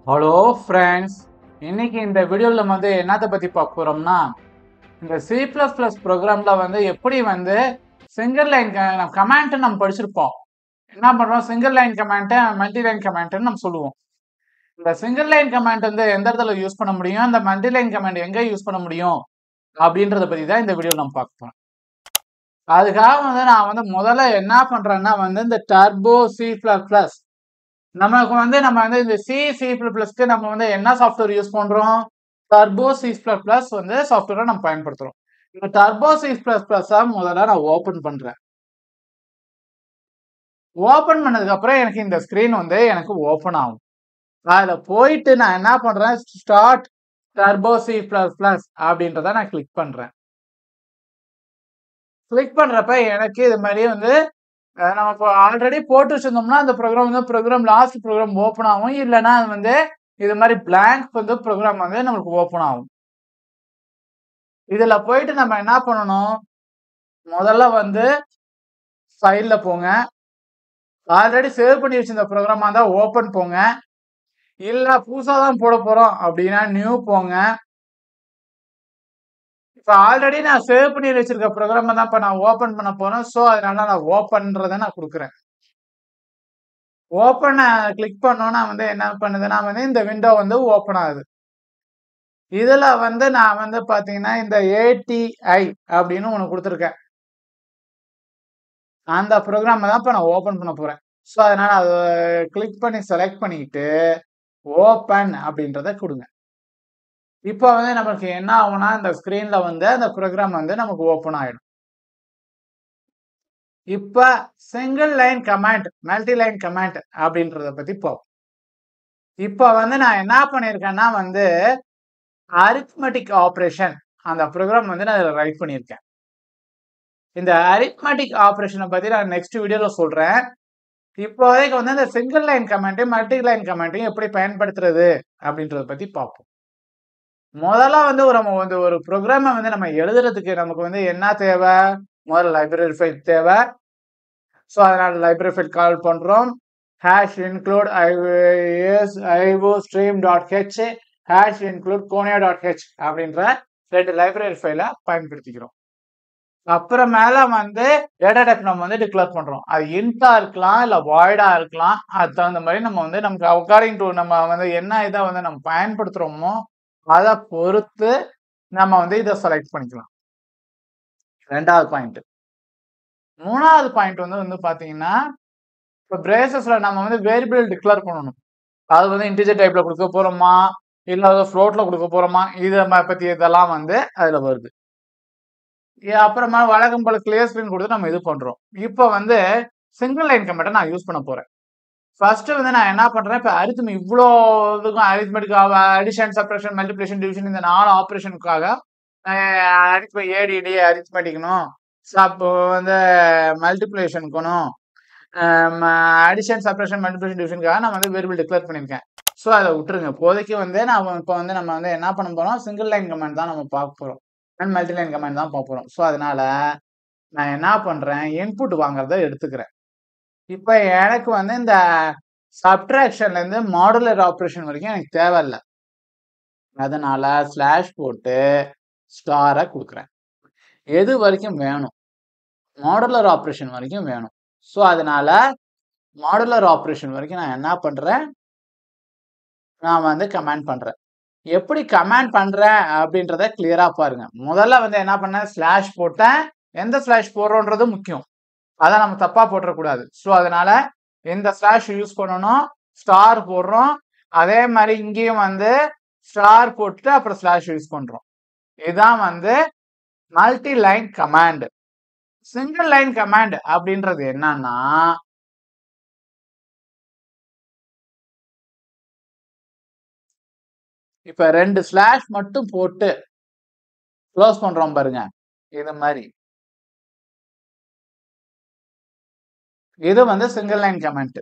Hello friends, இன்னைக்கு இந்த வீடியோவில் நம்ம என்னத்தை பற்றி பார்க்க போகிறோம்னா, இந்த C++ ப்ரோக்ராமில் எப்படி சிங்கிள் லைன் கமாண்ட்டு நம்ம படிச்சிருப்போம். என்ன பண்ணுறோம், சிங்கிள் லைன் கமாண்ட்டு மல்டி லைன் கமாண்ட்டுன்னு நம்ம சொல்லுவோம். இந்த சிங்கிள் லைன் கமாண்ட் எந்த இடத்துல யூஸ் பண்ண முடியும், இந்த மல்டி லைன் கமாண்ட் எங்கே யூஸ் பண்ண முடியும் அப்படின்றத பற்றி தான் இந்த வீடியோவில் நம்ம பார்க்க போகிறோம். அதுக்காக நான் முதல்ல என்ன பண்ணுறேன்னா இந்த டர்போ C++, நமக்கு நம்ம இந்த C++க்கு நம்ம என்ன சாஃப்ட்வேர் யூஸ் பண்றோம், டர்போ C++ சாஃப்ட்வேரை நம்ம பயன்படுத்துறோம். இந்த டர்போ C++ முதல்ல நான் ஓபன் பண்றேன். ஓபன் பண்ணதுக்கு அப்புறம் எனக்கு இந்த ஸ்கிரீன் எனக்கு ஓபன் ஆகும். அதுல போயிட்டு நான் என்ன பண்றேன், ஸ்டார்ட் டர்போ C++ அப்படின்றத நான் கிளிக் பண்றேன். கிளிக் பண்றப்ப எனக்கு இது மாதிரி நம்ம இப்போ ஆல்ரெடி போட்டு வச்சிருந்தோம்னா அந்த ப்ரோக்ராம் லாஸ்ட் ப்ரோக்ராம் ஓப்பன் ஆகும். இல்லைன்னா இது மாதிரி பிளாங்க் ப்ரோக்ராம் நம்மளுக்கு ஓப்பன் ஆகும். இதுல போயிட்டு நம்ம என்ன பண்ணணும், முதல்ல ஃபைல்ல போங்க. ஆல்ரெடி சேவ் பண்ணி வச்சிருந்த ப்ரோக்ராமா தான் ஓப்பன் போங்க. இல்ல புதுசா தான் போட போறோம் அப்படின்னா நியூ போங்க. இப்ப ஆல்ரெடி நான் சேவ் பண்ணி வச்சிருக்க ப்ரோக்ராம் தான் இப்ப நான் ஓபன் பண்ண போறேன். சோ அதனால நான் ஓபன்ன்றதை நான் கொடுக்குறேன். ஓப்பன் கிளிக் பண்ணோன்னா என்ன பண்ணுதுன்னா இந்த விண்டோ ஓப்பன் ஆகுது. இதுல நான் பாத்தீங்கன்னா இந்த ATI அப்படின்னு ஒண்ணு கொடுத்துருக்கேன். அந்த ப்ரோக்ராம் தான் இப்ப நான் ஓபன் பண்ண போறேன். ஸோ அதனால அதை கிளிக் பண்ணி செலக்ட் பண்ணிட்டு ஓப்பன் அப்படின்றத கொடுங்க. இப்போ நமக்கு என்ன ஆகும்னா இந்த ஸ்கிரீன்ல அந்த ப்ரோக்ராம் நமக்கு ஓப்பன் ஆயிடும். இப்ப single line command multi line command அப்படின்றத பத்தி பார்ப்போம். இப்ப நான் என்ன பண்ணிருக்கேன்னா அரித்மெட்டிக் ஆபரேஷன் அந்த ப்ரோக்ராம் நான் ரைட் பண்ணியிருக்கேன். இந்த அரித்மெட்டிக் ஆபரேஷனை பத்தி நான் நெக்ஸ்ட் வீடியோல சொல்றேன். இப்போதைக்கு இந்த சிங்கிள் லைன் கமாண்டையும் மல்டி லைன் கமாண்டையும் எப்படி பயன்படுத்துறது அப்படின்றத பத்தி பார்ப்போம். முதல்ல ஒரு ப்ரோக்ராமை நம்ம எழுதுறதுக்கு நமக்கு என்ன தேவை, முதல்ல லைப்ரரி ஃபைல் தேவை. ஸோ அதனால லைப்ரரி ஃபைல் கால் பண்றோம். #include iostream.h #include conio.h அப்படின்ற ரெண்டு லைப்ரரி ஃபைலை பயன்படுத்திக்கிறோம். அப்புறமேல டேட்டா டைப் நம்ம டிக்ளேர் பண்றோம். அது இன்டா இருக்கலாம் இல்ல வாய்டா இருக்கலாம். அது தகுந்த மாதிரி நம்ம நமக்கு அக்கார்டிங் டு நம்ம என்ன இதை நம்ம பயன்படுத்துறோமோ அதை பொறுத்து நம்ம இதை செலக்ட் பண்ணிக்கலாம். ரெண்டாவது பாயிண்ட். மூணாவது பாயிண்ட் பாத்தீங்கன்னா, இப்போ பிரேசஸ்ல நம்ம வேரியபிள் டிக்ளேர் பண்ணணும். அது இன்டிஜர் டைப்ல கொடுக்க போறோமா இல்ல ஃப்ளோட்ல கொடுக்க போறோமா, இதை பத்தி இதெல்லாம் அதுல வருது. அப்புறமா வழக்கம் போல கிளியர் ஸ்கிரீன் கொடுத்து நம்ம இது பண்றோம். இப்போ சிங்கிள் லைன் கமாண்டை நான் யூஸ் பண்ண போறேன். ஃபர்ஸ்ட் நான் என்ன பண்றேன், இப்போ இவ்வளோ இதுக்கும் arithmetic addition subtraction multiplication division இந்த 4 ஆப்ரேஷனுக்காக ADD அரித்மெட்டிக்கணும், மல்டிப்ளிகேஷனுக்கணும், அடிஷன் சப்ட்ராக்ஷன் மல்டிப்ளிகேஷன் டிவிஷனுக்காக நான் வேரியபிள் டிக்ளேர் பண்ணியிருக்கேன். ஸோ அதை விட்டுருங்க. இப்போதைக்கு நான் இப்போ நம்ம என்ன பண்ண போறோம், சிங்கிள் லைன் கமாண்ட் தான் நம்ம பார்க்க போறோம். மல்டி லைன் கமாண்ட் தான் பார்க்க போறோம். ஸோ அதனால நான் என்ன பண்றேன், இன்புட் வாங்குறத எடுத்துக்கிறேன். இப்ப எனக்கு இந்த சப்ட்ராக்ஷன்ல இருந்து மாடுலர் ஆபரேஷன் வரைக்கும் எனக்கு தேவையில்லை. அதனால ஸ்லாஷ் போட்டு ஸ்டாரை கொடுக்குறேன். எது வரைக்கும் வேணும், மாடுலர் ஆபரேஷன் வரைக்கும் வேணும். ஸோ அதனால மாடுலர் ஆபரேஷன் வரைக்கும் நான் என்ன பண்றேன், நான் கமாண்ட் பண்றேன். எப்படி கமாண்ட் பண்றேன் அப்படின்றத கிளியரா பாருங்க. முதல்ல என்ன பண்ணேன், ஸ்லாஷ் போட்டேன். எந்த ஸ்லாஷ் போடுறோன்றது முக்கியம், அதை நம்ம தப்பா போட்டுறக்கூடாது. ஸோ அதனால எந்த ஸ்லாஷ் யூஸ் பண்ணணும், ஸ்டார் போடுறோம். அதே மாதிரி இங்கேயும் ஸ்டார் போட்டுட்டு அப்புறம் ஸ்லாஷ் யூஸ் பண்றோம். இதுதான் multi line command. Single line command அப்படின்றது என்னன்னா, இப்ப 2 ஸ்லாஷ் மட்டும் போட்டு க்ளோஸ் பண்றோம் பாருங்க, இது மாதிரி. இது சிங்கிள் லைன் கமெண்ட்.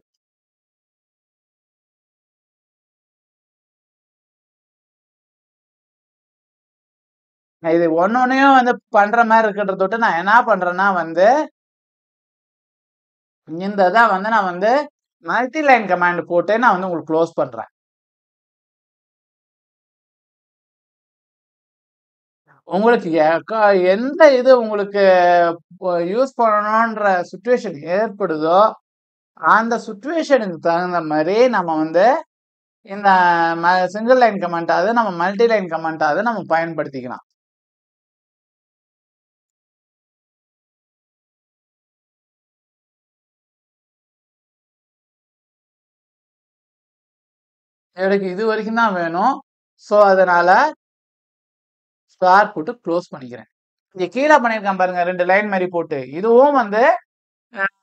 இது ஒன்னொன்னையும் பண்ற மாதிரி இருக்கிறத விட்டு நான் என்ன பண்றேன்னா இந்த இதை நான் மல்டி லைன் கமாண்ட் போட்டு நான் உங்களுக்கு க்ளோஸ் பண்றேன். உங்களுக்கு எந்த இது உங்களுக்கு யூஸ் பண்ணணுன்ற சுச்சுவேஷன் ஏற்படுதோ அந்த சுச்சுவேஷனுக்கு தகுந்த மாதிரி நம்ம வந்து இந்த சிங்கிள் லைன் கமெண்டாவது நம்ம மல்டி லைன் கமெண்டாவது நம்ம பயன்படுத்திக்கலாம். எனக்கு இது வரைக்கும் தான் வேணும். ஸோ அதனால ஸ்டார் போட்டு க்ளோஸ் பண்ணிக்கிறேன். இங்க கீழே பண்ணியிருக்கேன் பாருங்க 2 லைன் மாதிரி போட்டு. இதுவும் வந்து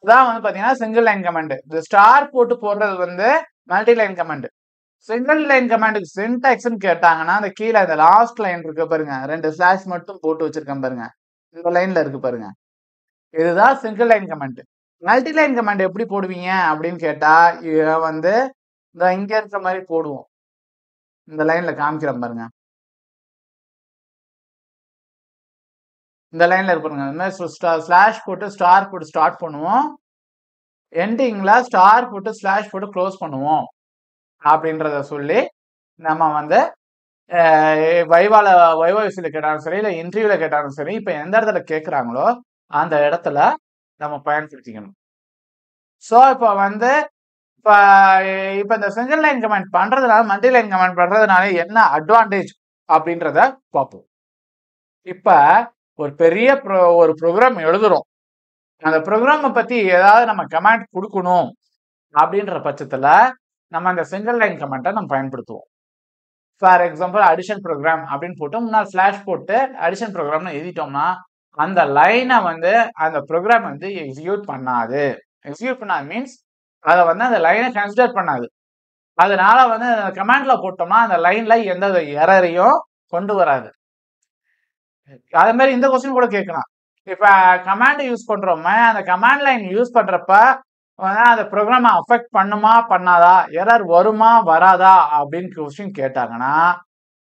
இதான் வந்து பாத்தீங்கன்னா சிங்கிள் லைன் கமெண்ட். இந்த ஸ்டார் போட்டு போடுறது வந்து multi line comment. Single line கமெண்டுக்கு சின்டாக்ஸ்னு கேட்டாங்கன்னா அந்த கீழே இந்த லாஸ்ட் லைன் இருக்கு பாருங்க, 2 ஸ்லாஷ் மட்டும் போட்டு வச்சிருக்கேன் பாருங்க, இந்த லைன்ல இருக்கு பாருங்க, இதுதான் single line comment. Multi line comment எப்படி போடுவீங்க அப்படின்னு கேட்டா வந்து இந்த இங்க இருக்க மாதிரி போடுவோம். இந்த லைன்ல காமிக்கிறேன் பாருங்க, இந்த லைன்ல இருப்பாருங்க. இந்த மாதிரி ஸ்லாஷ் போட்டு ஸ்டார் போட்டு ஸ்டார்ட் பண்ணுவோம், எண்டிங்ல ஸ்டார் போட்டு ஸ்லாஷ் போட்டு க்ளோஸ் பண்ணுவோம் அப்படின்றத சொல்லி நம்ம வந்து வைவாசில கேட்டாலும் சரி, இல்லை இன்டர்வியூல கேட்டாலும் சரி, இப்ப எந்த இடத்துல கேட்குறாங்களோ அந்த இடத்துல நம்ம பயன்படுத்திக்கணும். ஸோ இப்போ வந்து இப்போ இப்போ இந்த சிங்கிள் லைன் கமெண்ட் பண்றதுனால மல்டி லைன் கமெண்ட் பண்றதுனால என்ன அட்வான்டேஜ் அப்படின்றத பார்ப்போம். இப்ப ஒரு பெரிய ஒரு ப்ரோக்ராம் எழுதுறோம், அந்த ப்ரோக்ராமை பத்தி ஏதாவது நம்ம கமெண்ட் கொடுக்கணும் அப்படின்ற பட்சத்துல நம்ம அந்த சிங்கிள் லைன் கமெண்ட்டை நம்ம பயன்படுத்துவோம். ஃபார் எக்ஸாம்பிள் அடிஷன் ப்ரோக்ராம் அப்படின்னு போட்டு முன்னாள் ஸ்லாஷ் போட்டு அடிஷன் ப்ரோக்ராம்னு எழுதிட்டோம்னா அந்த லைனை வந்து அந்த ப்ரோக்ராம் வந்து எக்ஸிக்யூட் பண்ணாது. எக்ஸிக்யூட் பண்ணாது மீன்ஸ் அதை வந்து அந்த லைனை கன்சிடர் பண்ணாது. அதனால வந்து கமாண்ட்ல போட்டோம்னா அந்த லைன்ல எந்த எரரையும் கொண்டு வராது. அதே மாதிரி இந்த கொஸ்டின் கூட கேட்கலாம், இப்ப கமாண்ட் யூஸ் பண்றோமே அந்த கமாண்ட் லைன் யூஸ் பண்றப்ப அந்த ப்ரோக்ராமை அஃபெக்ட் பண்ணுமா பண்ணாதா, எரர் வருமா வராதா அப்படின்னு கொஸ்டின் கேட்டாங்கன்னா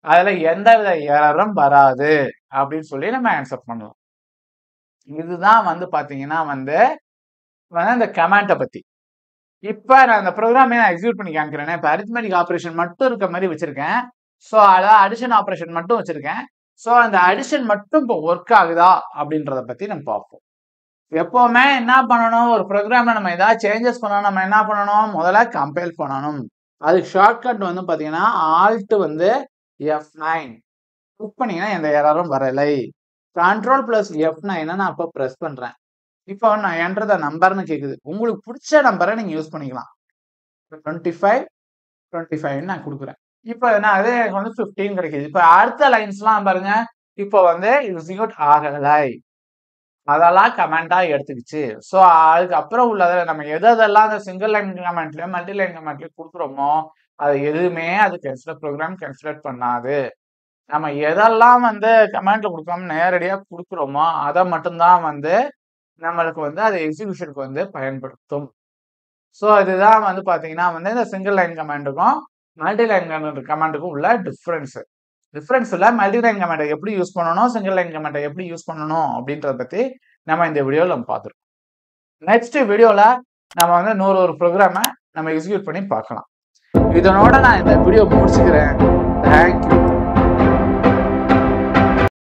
அதுல எந்த வித எரரும் வராது அப்படின்னு சொல்லி நம்ம ஆன்சர் பண்ணலாம். இதுதான் வந்து பாத்தீங்கன்னா வந்து இந்த கமாண்டை பத்தி. இப்ப நான் இந்த ப்ரோக்ராமே நான் எக்ஸிக்யூட் பண்ணி காமிக்கிறேன். இப்ப அரித்மெட்டிக் ஆபரேஷன் மட்டும் இருக்க மாதிரி வச்சிருக்கேன். ஸோ அதாவது அடிஷன் ஆபரேஷன் மட்டும் வச்சிருக்கேன். ஸோ அந்த அடிஷன் மட்டும் இப்போ ஒர்க் ஆகுதா அப்படின்றத பத்தி நம்ம பார்ப்போம். எப்பவுமே என்ன பண்ணணும், ஒரு ப்ரோக்ராம்ல நம்ம ஏதாவது சேஞ்சஸ் பண்ணணும், நம்ம என்ன பண்ணணும், முதல்ல கம்பைல் பண்ணணும். அதுக்கு ஷார்ட்கட் வந்து பாத்தீங்கன்னா ஆல்ட் வந்து F9 கிளிக் பண்ணீங்கன்னா எந்த எரரும் வரலை. கண்ட்ரோல் பிளஸ் F9 நான் இப்போ ப்ரெஸ் பண்றேன். இப்போ நான் என்ட்ரு த நம்பர்னு கேக்குது. உங்களுக்கு பிடிச்ச நம்பரை நீங்க யூஸ் பண்ணிக்கலாம். 25 நான் கொடுக்குறேன். இப்போ நான் அதே வந்து 15 கிடைக்குது. இப்போ அடுத்த லைன்ஸ்லாம் பாருங்க, இப்போ வந்து எக்ஸிக்யூட் ஆகலை, அதெல்லாம் கமெண்டா எடுத்துக்கிச்சு. ஸோ அதுக்கப்புறம் உள்ளதை நம்ம எதெல்லாம் அந்த சிங்கிள் லைன் கமெண்ட்லயும் மல்டி லைன் கமெண்ட்லயும் கொடுக்குறோமோ அது எதுவுமே அது ப்ரோக்ராம் கன்சிடர் பண்ணாது. நம்ம எதெல்லாம் வந்து கமெண்ட்ல கொடுக்காம நேரடியா கொடுக்குறோமோ அதை மட்டும்தான் வந்து நம்மளுக்கு வந்து அது எக்ஸிகியூஷனுக்கு வந்து பயன்படுத்தும். ஸோ இதுதான் வந்து பாத்தீங்கன்னா வந்து இந்த சிங்கிள் லைன் கமெண்டுக்கும் மல்டி லைன் கமெண்டுக்கும் உள்ள டிஃபரன்ஸ்ல மல்டி லைன் கமெண்டை எப்படி யூஸ் பண்ணணும், சிங்கிள் லைன் கமெண்டை எப்படி யூஸ் பண்ணணும் அப்படின்றத பத்தி நம்ம இந்த வீடியோவில் நம்ம பார்த்துருக்கோம். நெக்ஸ்ட் வீடியோல நம்ம வந்து ஒரு ப்ரோக்ராமை நம்ம எக்ஸிக்யூட் பண்ணி பார்க்கலாம். இதனோட நான் இந்த வீடியோ முடிச்சுக்கிறேன். தேங்க்யூ.